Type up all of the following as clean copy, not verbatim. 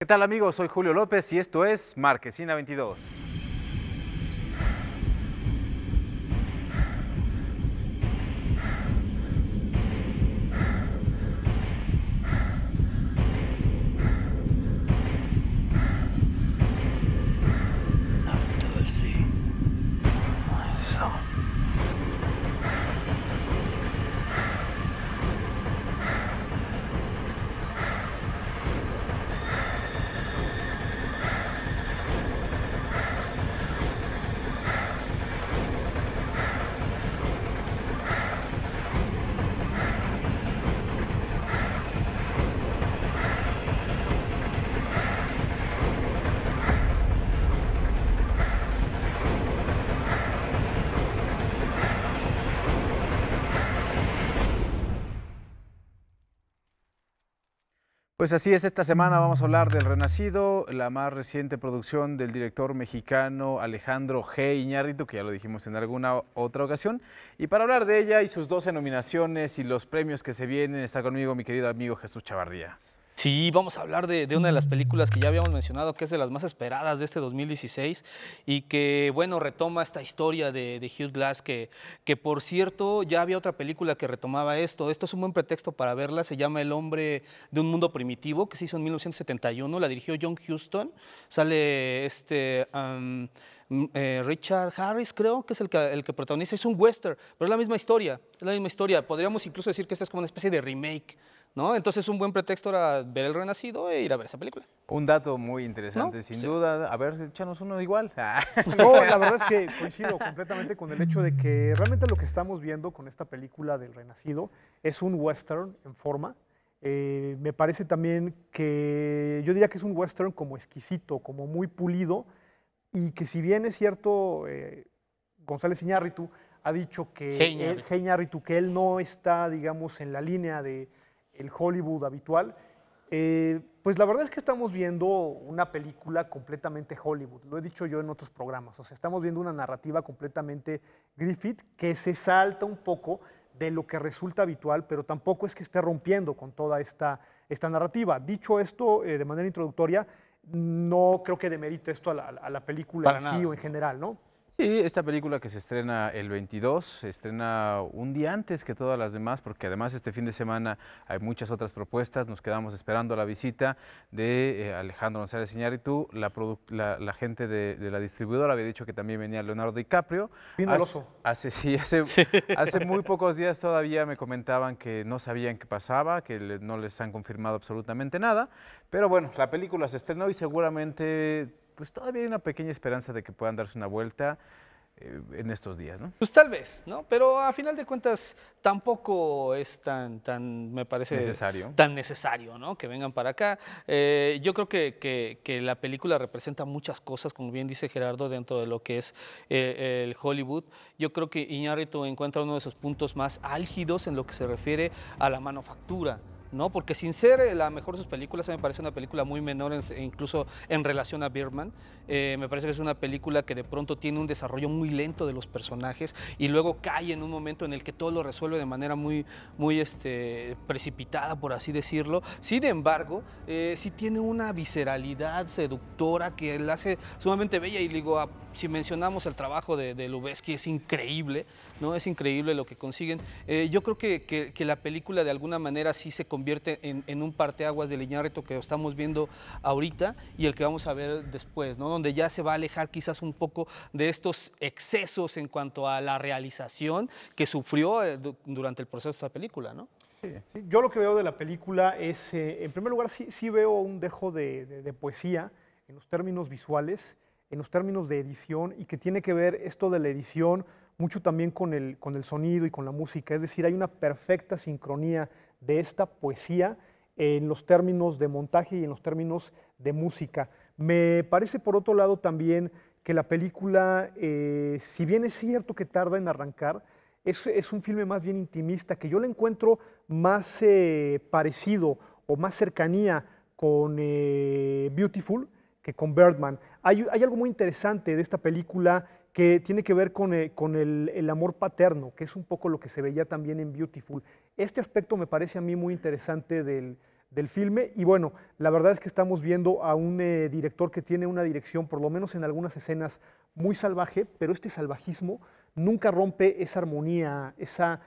¿Qué tal amigos? Soy Julio López y esto es Marquesina 22. Pues así es, esta semana vamos a hablar del Renacido, la más reciente producción del director mexicano Alejandro G. Iñárritu, que ya lo dijimos en alguna otra ocasión. Y para hablar de ella y sus 12 nominaciones y los premios que se vienen, está conmigo mi querido amigo Jesús Chavarría. Sí, vamos a hablar de una de las películas que ya habíamos mencionado, que es de las más esperadas de este 2016 y que, bueno, retoma esta historia de Hugh Glass, que por cierto, ya había otra película que retomaba esto. Esto es un buen pretexto para verla, se llama El hombre de un mundo primitivo, que se hizo en 1971, la dirigió John Huston, sale Richard Harris, creo que es el que protagoniza, es un western, pero es la misma historia, Podríamos incluso decir que esta es como una especie de remake, ¿no? Entonces, un buen pretexto era ver El Renacido e ir a ver esa película. Un dato muy ¿No? interesante, sin Sí. duda. A ver, échanos uno igual. No, la verdad es que coincido completamente con el hecho de que realmente lo que estamos viendo con esta película del Renacido es un western en forma. Me parece también que yo diría que es un western como exquisito, como muy pulido, y que si bien es cierto, González Iñárritu ha dicho que él no está, digamos, en la línea de el Hollywood habitual. Pues la verdad es que estamos viendo una película completamente Hollywood, lo he dicho yo en otros programas, o sea, estamos viendo una narrativa completamente Griffith que se salta un poco de lo que resulta habitual, pero tampoco es que esté rompiendo con toda esta narrativa. Dicho esto, de manera introductoria, no creo que demerite esto a la película Para en sí nada. o en general, ¿no? Sí, esta película que se estrena el 22, se estrena un día antes que todas las demás, porque además este fin de semana hay muchas otras propuestas. Nos quedamos esperando la visita de Alejandro González Iñárritu, la gente de la distribuidora había dicho que también venía Leonardo DiCaprio. Vino el oso. Hace muy pocos días todavía me comentaban que no sabían qué pasaba, que no les han confirmado absolutamente nada, pero bueno, la película se estrenó y seguramente pues todavía hay una pequeña esperanza de que puedan darse una vuelta en estos días, ¿no? Pues tal vez, ¿no? Pero a final de cuentas tampoco es me parece, Necesario. tan necesario, ¿no? Que vengan para acá. Yo creo que la película representa muchas cosas, como bien dice Gerardo, dentro de lo que es el Hollywood. Yo creo que Iñárritu encuentra uno de sus puntos más álgidos en lo que se refiere a la manufactura, ¿no? Porque sin ser la mejor de sus películas, a mí me parece una película muy menor, incluso en relación a Birdman. Me parece que es una película que de pronto tiene un desarrollo muy lento de los personajes y luego cae en un momento en el que todo lo resuelve de manera muy precipitada, por así decirlo. Sin embargo, sí tiene una visceralidad seductora que la hace sumamente bella y digo, si mencionamos el trabajo de Lubezki, es increíble, ¿no? Es increíble lo que consiguen. Yo creo que la película de alguna manera sí se convierte en un parteaguas del Iñárritu que estamos viendo ahorita y el que vamos a ver después, ¿no? Donde ya se va a alejar quizás un poco de estos excesos en cuanto a la realización que sufrió durante el proceso de esta película, ¿no? Sí, yo lo que veo de la película es, en primer lugar, sí veo un dejo de poesía en los términos visuales, en los términos de edición, y que tiene que ver esto de la edición mucho también con el sonido y con la música. Es decir, hay una perfecta sincronía de esta poesía en los términos de montaje y en los términos de música. Me parece, por otro lado, también que la película, si bien es cierto que tarda en arrancar, es un filme más bien intimista, que yo le encuentro más parecido o más cercanía con Beautiful que con Birdman. Hay algo muy interesante de esta película que tiene que ver con el amor paterno, que es un poco lo que se veía también en Beautiful. Este aspecto me parece a mí muy interesante del filme. Y bueno, la verdad es que estamos viendo a un director que tiene una dirección, por lo menos en algunas escenas, muy salvaje, pero este salvajismo nunca rompe esa armonía, esa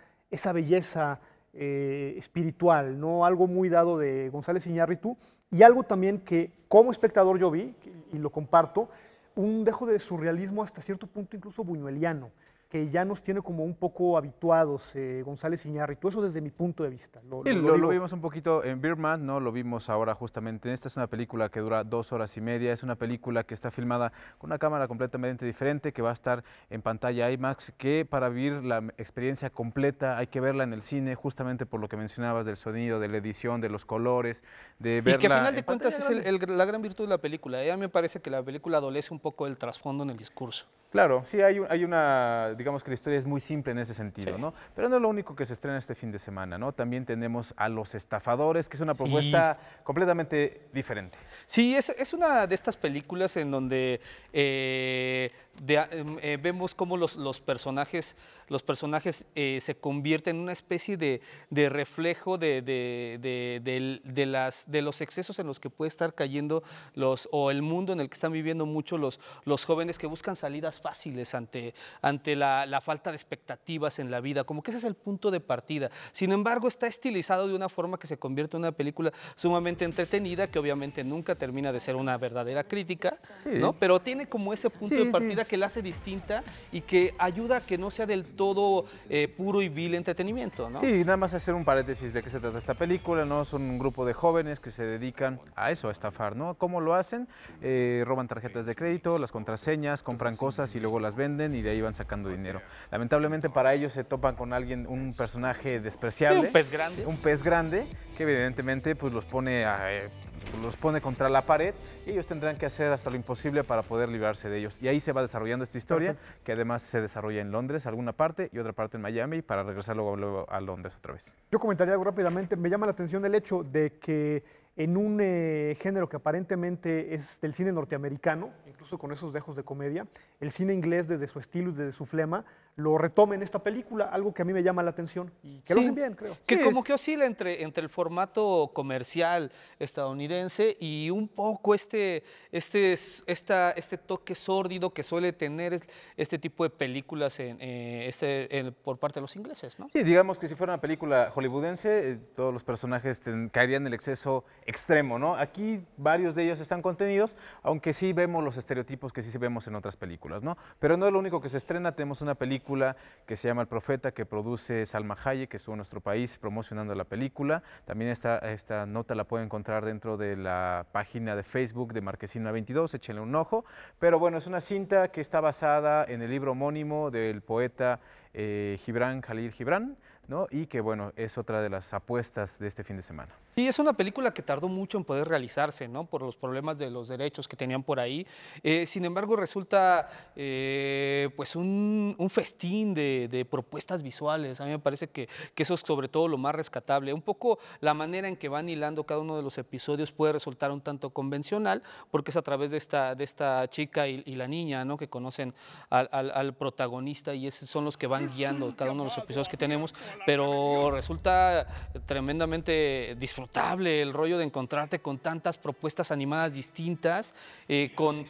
belleza espiritual, ¿no? Algo muy dado de González Iñárritu, y algo también que como espectador yo vi, y lo comparto, un dejo de surrealismo hasta cierto punto incluso buñueliano, que ya nos tiene como un poco habituados González Iñárritu, eso desde mi punto de vista. Lo vimos un poquito en Birdman, ¿no? Lo vimos ahora justamente. Esta es una película que dura 2 horas y media, es una película que está filmada con una cámara completamente diferente, que va a estar en pantalla IMAX, que para vivir la experiencia completa hay que verla en el cine, justamente por lo que mencionabas del sonido, de la edición, de los colores, de verla. Y que a final de cuentas es la gran virtud de la película. A mí me parece que la película adolece un poco del trasfondo en el discurso. Claro, sí, hay una, digamos que la historia es muy simple en ese sentido, Sí. ¿no? Pero no es lo único que se estrena este fin de semana, ¿no? También tenemos a Los Estafadores, que es una propuesta completamente diferente. Sí, es una de estas películas en donde vemos cómo los personajes se convierten en una especie de reflejo de los excesos en los que puede estar cayendo o el mundo en el que están viviendo mucho los jóvenes que buscan salidas fáciles ante la falta de expectativas en la vida, como que ese es el punto de partida. Sin embargo, está estilizado de una forma que se convierte en una película sumamente entretenida, que obviamente nunca termina de ser una verdadera crítica, ¿no? Pero tiene como ese punto de partida que la hace distinta y que ayuda a que no sea del todo puro y vil entretenimiento, ¿no? Sí, nada más hacer un paréntesis de qué se trata esta película, ¿no? Son un grupo de jóvenes que se dedican a eso, a estafar, ¿no? ¿Cómo lo hacen? Roban tarjetas de crédito, las contraseñas, compran cosas y luego las venden y de ahí van sacando dinero. Lamentablemente para ellos se topan con alguien, un personaje despreciable. Sí, un pez grande. Un pez grande que evidentemente pues los pone contra la pared y ellos tendrán que hacer hasta lo imposible para poder librarse de ellos. Y ahí se va desarrollando esta historia, que además se desarrolla en Londres, alguna parte, y otra parte en Miami, para regresar luego a Londres otra vez. Yo comentaría algo rápidamente. Me llama la atención el hecho de que en un género que aparentemente es del cine norteamericano, incluso con esos dejos de comedia, el cine inglés desde su estilo y desde su flema, lo retome en esta película, algo que a mí me llama la atención y que lo hacen bien, creo. Que Sí, como que oscila entre el formato comercial estadounidense y un poco este toque sórdido que suele tener este tipo de películas por parte de los ingleses, ¿no? Sí, digamos que si fuera una película hollywoodense, todos los personajes caerían en el exceso extremo, ¿no? Aquí varios de ellos están contenidos, aunque sí vemos los estereotipos que sí vemos en otras películas, ¿no? Pero no es lo único que se estrena, tenemos una película que se llama El Profeta, que produce Salma Hayek, que estuvo en nuestro país promocionando la película. También esta nota la pueden encontrar dentro de la página de Facebook de Marquesina 22, échenle un ojo. Pero bueno, es una cinta que está basada en el libro homónimo del poeta Gibran Khalil Gibran, ¿no? Y que bueno, es otra de las apuestas de este fin de semana. Sí, es una película que tardó mucho en poder realizarse, ¿no? Por los problemas de los derechos que tenían por ahí. Sin embargo, resulta pues un festín de propuestas visuales. A mí me parece que eso es sobre todo lo más rescatable. Un poco la manera en que van hilando cada uno de los episodios puede resultar un tanto convencional, porque es a través de esta chica y la niña, ¿no? Que conocen al protagonista y esos son los que van guiando cada uno de los episodios que tenemos, pero resulta tremendamente disfrutable el rollo de encontrarte con tantas propuestas animadas distintas, con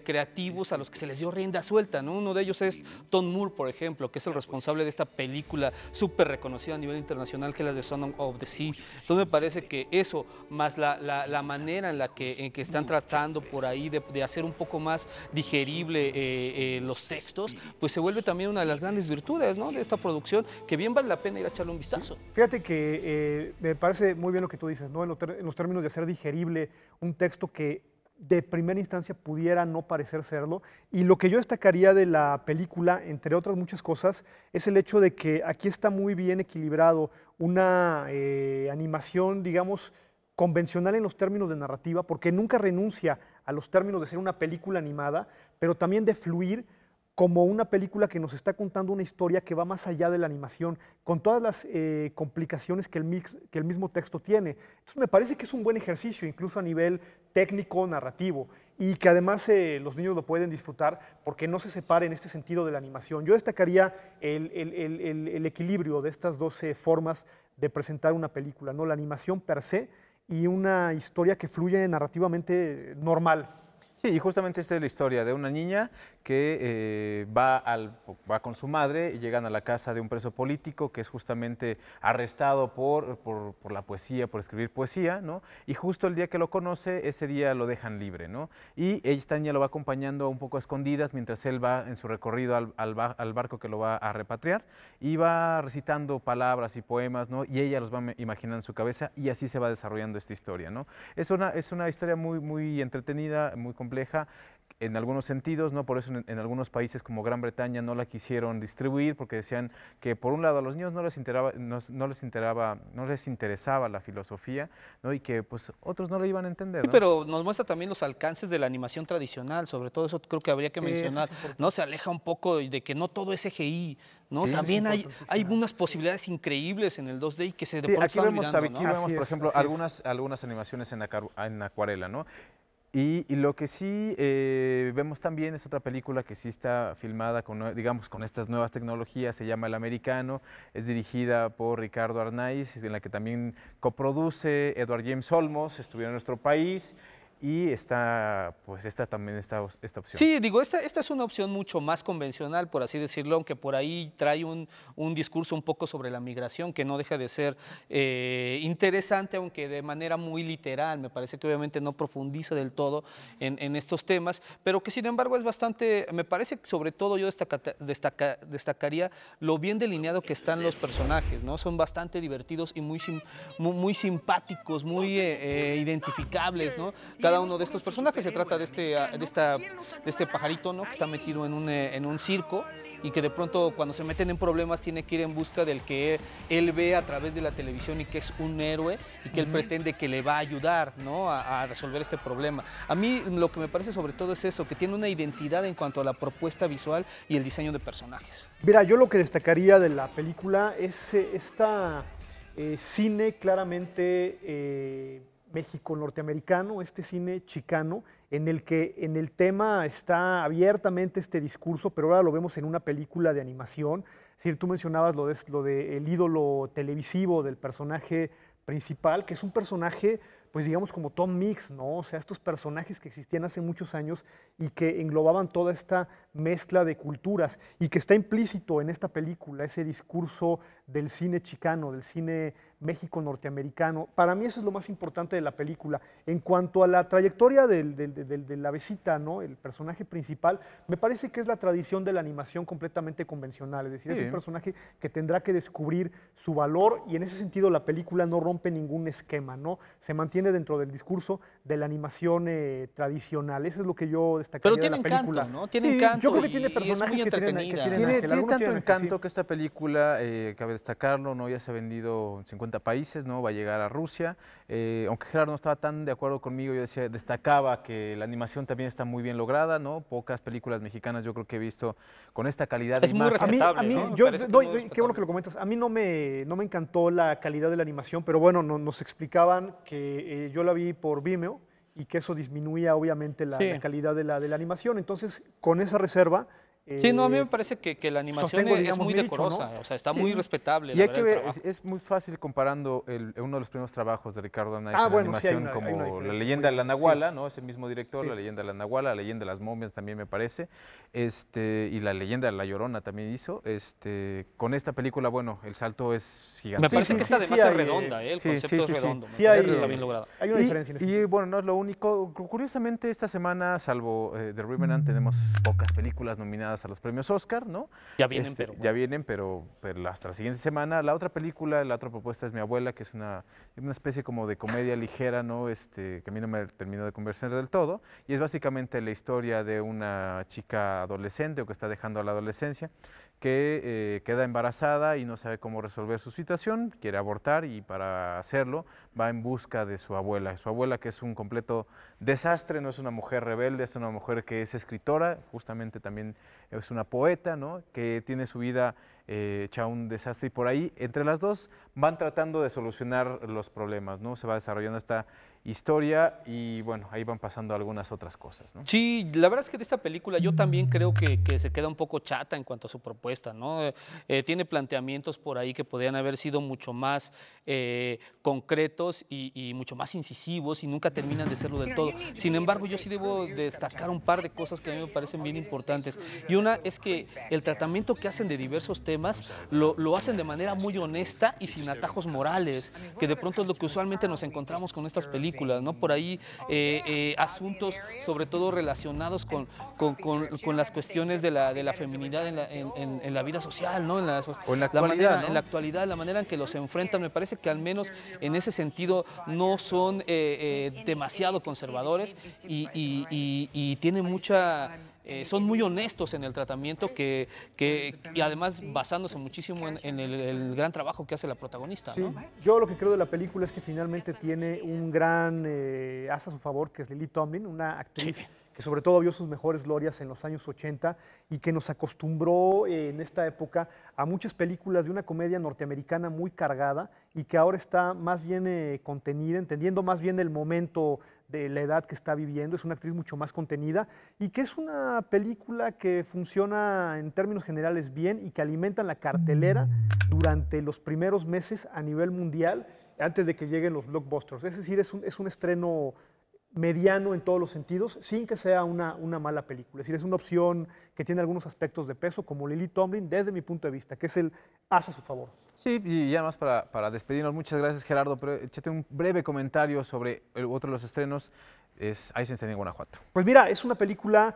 creativos a los que se les dio rienda suelta, ¿no? Uno de ellos es Tom Moore, por ejemplo, que es el responsable de esta película súper reconocida a nivel internacional, que es la de Son of the Sea. Entonces me parece que eso, más la manera en que están tratando por ahí de hacer un poco más digerible los textos, pues se vuelve también una de las grandes virtudes, ¿no? De esta producción, que bien vale la pena ir a echarle un vistazo. Fíjate que me parece muy bien lo que tú dices, ¿no? En los términos de hacer digerible un texto que de primera instancia pudiera no parecer serlo. Y lo que yo destacaría de la película, entre otras muchas cosas, es el hecho de que aquí está muy bien equilibrado una animación, digamos, convencional en los términos de narrativa, porque nunca renuncia a los términos de ser una película animada, pero también de fluir como una película que nos está contando una historia que va más allá de la animación, con todas las complicaciones que el mismo texto tiene. Entonces me parece que es un buen ejercicio, incluso a nivel técnico, narrativo, y que además los niños lo pueden disfrutar porque no se separa en este sentido de la animación. Yo destacaría el equilibrio de estas dos formas de presentar una película, ¿no? La animación per se y una historia que fluye narrativamente normal. Sí, y justamente esta es la historia de una niña que va con su madre y llegan a la casa de un preso político que es justamente arrestado por la poesía, por escribir poesía, ¿no? Y justo el día que lo conoce, ese día lo dejan libre, ¿no? Y esta niña lo va acompañando un poco a escondidas mientras él va en su recorrido al barco que lo va a repatriar y va recitando palabras y poemas, ¿no? Y ella los va imaginando en su cabeza y así se va desarrollando esta historia, ¿no? Es una historia muy entretenida, muy compleja en algunos sentidos, ¿no? Por eso en algunos países como Gran Bretaña no la quisieron distribuir porque decían que por un lado a los niños no les interesaba la filosofía, ¿no? Y que pues otros no la iban a entender, Sí, ¿no? pero nos muestra también los alcances de la animación tradicional, sobre todo eso creo que habría que Sí, eso es mencionar, importante. ¿no? Se aleja un poco de que no todo es CGI, ¿no? Sí, es También hay importantísimo. unas posibilidades increíbles en el 2D y que se de Sí, pronto aquí están vemos, olvidando, aquí ¿no? vemos, Así por es, ejemplo, así es. algunas animaciones en acuarela, ¿no? Y lo que sí vemos también es otra película que sí está filmada con, digamos, con estas nuevas tecnologías, se llama El Americano, es dirigida por Ricardo Arnaiz, en la que también coproduce Edward James Olmos, estuvieron en nuestro país y está, pues también esta opción. Sí, digo, esta es una opción mucho más convencional, por así decirlo, aunque por ahí trae un discurso un poco sobre la migración que no deja de ser interesante, aunque de manera muy literal. Me parece que obviamente no profundiza del todo en estos temas, pero que sin embargo es bastante, me parece que sobre todo yo destacaría lo bien delineado que están los personajes, ¿no? Son bastante divertidos y muy simpáticos, muy identificables, ¿no? Cada uno de estos personajes. Se trata de este pajarito, ¿no? Que está metido en un circo y que de pronto cuando se meten en problemas tiene que ir en busca del que él ve a través de la televisión y que es un héroe y que él pretende que le va a ayudar, ¿no? a resolver este problema. A mí lo que me parece sobre todo es eso, que tiene una identidad en cuanto a la propuesta visual y el diseño de personajes. Mira, yo lo que destacaría de la película es esta cine claramente México-norteamericano, este cine chicano, en el que en el tema está abiertamente este discurso, pero ahora lo vemos en una película de animación. Es decir, tú mencionabas lo de el ídolo televisivo del personaje principal, que es un personaje, pues digamos como Tom Mix, ¿no? O sea, estos personajes que existían hace muchos años y que englobaban toda esta mezcla de culturas y que está implícito en esta película, ese discurso del cine chicano, del cine México-norteamericano. Para mí eso es lo más importante de la película. En cuanto a la trayectoria de la besita, ¿no? El personaje principal, me parece que es la tradición de la animación completamente convencional, es decir, es un personaje que tendrá que descubrir su valor y en ese sentido la película no rompe ningún esquema, ¿no? Se mantiene dentro del discurso de la animación tradicional. Eso es lo que yo destacaría de la película. Encanto, ¿no? Tiene Sí, encanto. yo creo que Y tiene personajes es muy que tienen entretenida. ángel. Tiene Algunos tanto tienen ángel, encanto sí. que esta película, cabe destacarlo, ¿no? Ya se ha vendido en 50 países, ¿no? Va a llegar a Rusia. Aunque Gerardo no estaba tan de acuerdo conmigo, yo destacaba que la animación también está muy bien lograda, ¿no? Pocas películas mexicanas yo creo que he visto con esta calidad de Es muy imagen. respetable, ¿no? Me parece que es muy Qué bueno que lo comentas. A mí no me encantó la calidad de la animación, pero bueno, nos explicaban que yo la vi por Vimeo y que eso disminuía obviamente la calidad de la animación. Entonces, con esa reserva... Sí, no, a mí me parece que la animación sostengo, es digamos, muy mi dicho, decorosa, ¿no? o sea, está Sí. muy respetable. Y la hay verdad, que el ver, trabajo. es muy fácil comparando uno de los primeros trabajos de Ricardo Anaiz Ah, en bueno, sí, hay animación una como La diferencia leyenda de muy la grande, Nahuala, ¿no? Es el mismo director, Sí. La leyenda de la Nahuala, La leyenda de las momias también me parece, y La leyenda de la Llorona también hizo. Con esta película, bueno, el salto es Me gigante. parece sí, que sí, esta sí, además es hay, redonda, el sí, concepto es sí, sí. redondo. Sí, me parece hay, que está bien logrado. hay una diferencia en ese Y sentido. bueno, no es lo único. Curiosamente, esta semana, salvo The Revenant, tenemos pocas películas nominadas a los premios Oscar, ¿no? Ya vienen, Ya vienen, pero hasta la siguiente semana. La otra película, la otra propuesta es Mi abuela, que es una especie como de comedia ligera, ¿no? Que a mí no me terminó de convencer del todo. Y es básicamente la historia de una chica adolescente o que está dejando a la adolescencia, que queda embarazada y no sabe cómo resolver su situación, quiere abortar y para hacerlo va en busca de su abuela. Su abuela, que es un completo desastre, no es una mujer rebelde, es una mujer que es escritora, justamente también es una poeta, ¿no? Que tiene su vida hecha un desastre y por ahí, entre las dos, van tratando de solucionar los problemas, ¿no? Se va desarrollando esta historia y bueno, ahí van pasando algunas otras cosas, ¿no? Sí, la verdad es que de esta película yo también creo que se queda un poco chata en cuanto a su propuesta, ¿no? Tiene planteamientos por ahí que podrían haber sido mucho más concretos y mucho más incisivos y nunca terminan de serlo del todo. Sin embargo, yo sí debo destacar un par de cosas que a mí me parecen bien importantes. Y una es que el tratamiento que hacen de diversos temas lo hacen de manera muy honesta y sin atajos morales, que de pronto es lo que usualmente nos encontramos con estas películas, ¿no? Por ahí asuntos sobre todo relacionados con las cuestiones de la feminidad en la vida social, ¿no? O en la actualidad, ¿no? En la actualidad, la manera en que los enfrentan, me parece que al menos en ese sentido no son demasiado conservadores y tienen mucha... son muy honestos en el tratamiento y además basándose muchísimo en el gran trabajo que hace la protagonista, ¿no? Sí, yo lo que creo de la película es que finalmente tiene un gran as a su favor, que es Lily Tomlin, una actriz que sobre todo vio sus mejores glorias en los años 80 y que nos acostumbró en esta época a muchas películas de una comedia norteamericana muy cargada y que ahora está más bien contenida, entendiendo más bien el momento de la edad que está viviendo. Es una actriz mucho más contenida y que es una película que funciona en términos generales bien y que alimenta la cartelera durante los primeros meses a nivel mundial antes de que lleguen los blockbusters. Es decir, es un estreno mediano en todos los sentidos, sin que sea una mala película. Es decir, es una opción que tiene algunos aspectos de peso, como Lily Tomlin, desde mi punto de vista, que es el as a su favor. Sí, y ya más para despedirnos, muchas gracias Gerardo, pero échate un breve comentario sobre otro de los estrenos, es Eisenstein en Guanajuato. Pues mira, es una película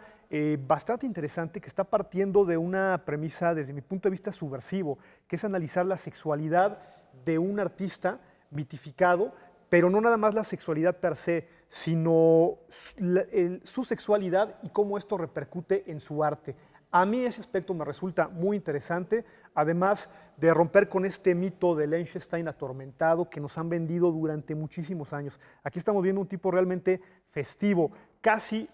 bastante interesante que está partiendo de una premisa, desde mi punto de vista, subversivo, que es analizar la sexualidad de un artista mitificado, pero no nada más la sexualidad per se, sino su sexualidad y cómo esto repercute en su arte. A mí ese aspecto me resulta muy interesante, además de romper con este mito del Einstein atormentado que nos han vendido durante muchísimos años. Aquí estamos viendo un tipo realmente festivo, casi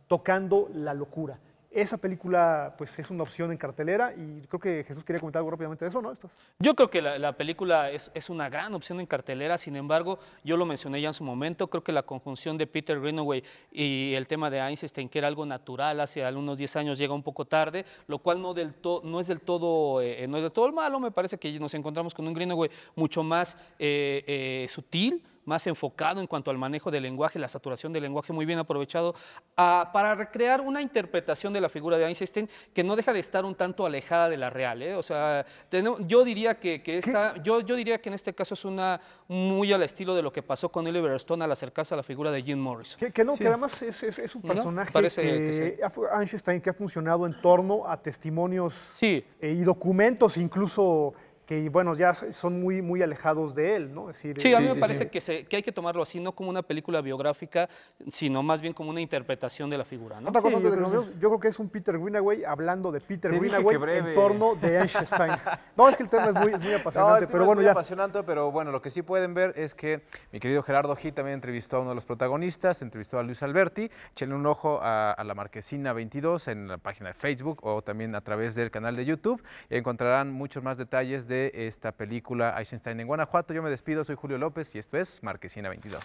tocando la locura. Esa película pues, es una opción en cartelera y creo que Jesús quería comentar algo rápidamente de eso, ¿no? Yo creo que la película es una gran opción en cartelera, sin embargo, yo lo mencioné ya en su momento, creo que la conjunción de Peter Greenaway y el tema de Einstein, que era algo natural hace algunos 10 años, llega un poco tarde, lo cual no es del todo malo. Me parece que nos encontramos con un Greenaway mucho más sutil, más enfocado en cuanto al manejo del lenguaje, la saturación del lenguaje muy bien aprovechado para recrear una interpretación de la figura de Einstein que no deja de estar un tanto alejada de la real, ¿eh? O sea, yo diría que yo diría que en este caso es una muy al estilo de lo que pasó con Oliver Stone al acercarse a la figura de Jim Morrison. Que además es un personaje Einstein que ha funcionado en torno a testimonios y documentos incluso que bueno, ya son muy alejados de él, ¿no? Es decir, sí, a mí me parece que hay que tomarlo así, no como una película biográfica, sino más bien como una interpretación de la figura, ¿no? Otra cosa yo creo que es un Peter Greenaway hablando de Peter Greenaway en torno de Einstein. No, es que el tema es muy apasionante, pero bueno, es muy apasionante, pero bueno, lo que sí pueden ver es que mi querido Gerardo Gil también entrevistó a uno de los protagonistas, entrevistó a Luis Alberti. Échenle un ojo a La Marquesina 22 en la página de Facebook o también a través del canal de YouTube y encontrarán muchos más detalles de esta película Eisenstein en Guanajuato. Yo me despido, soy Julio López y esto es Marquesina 22.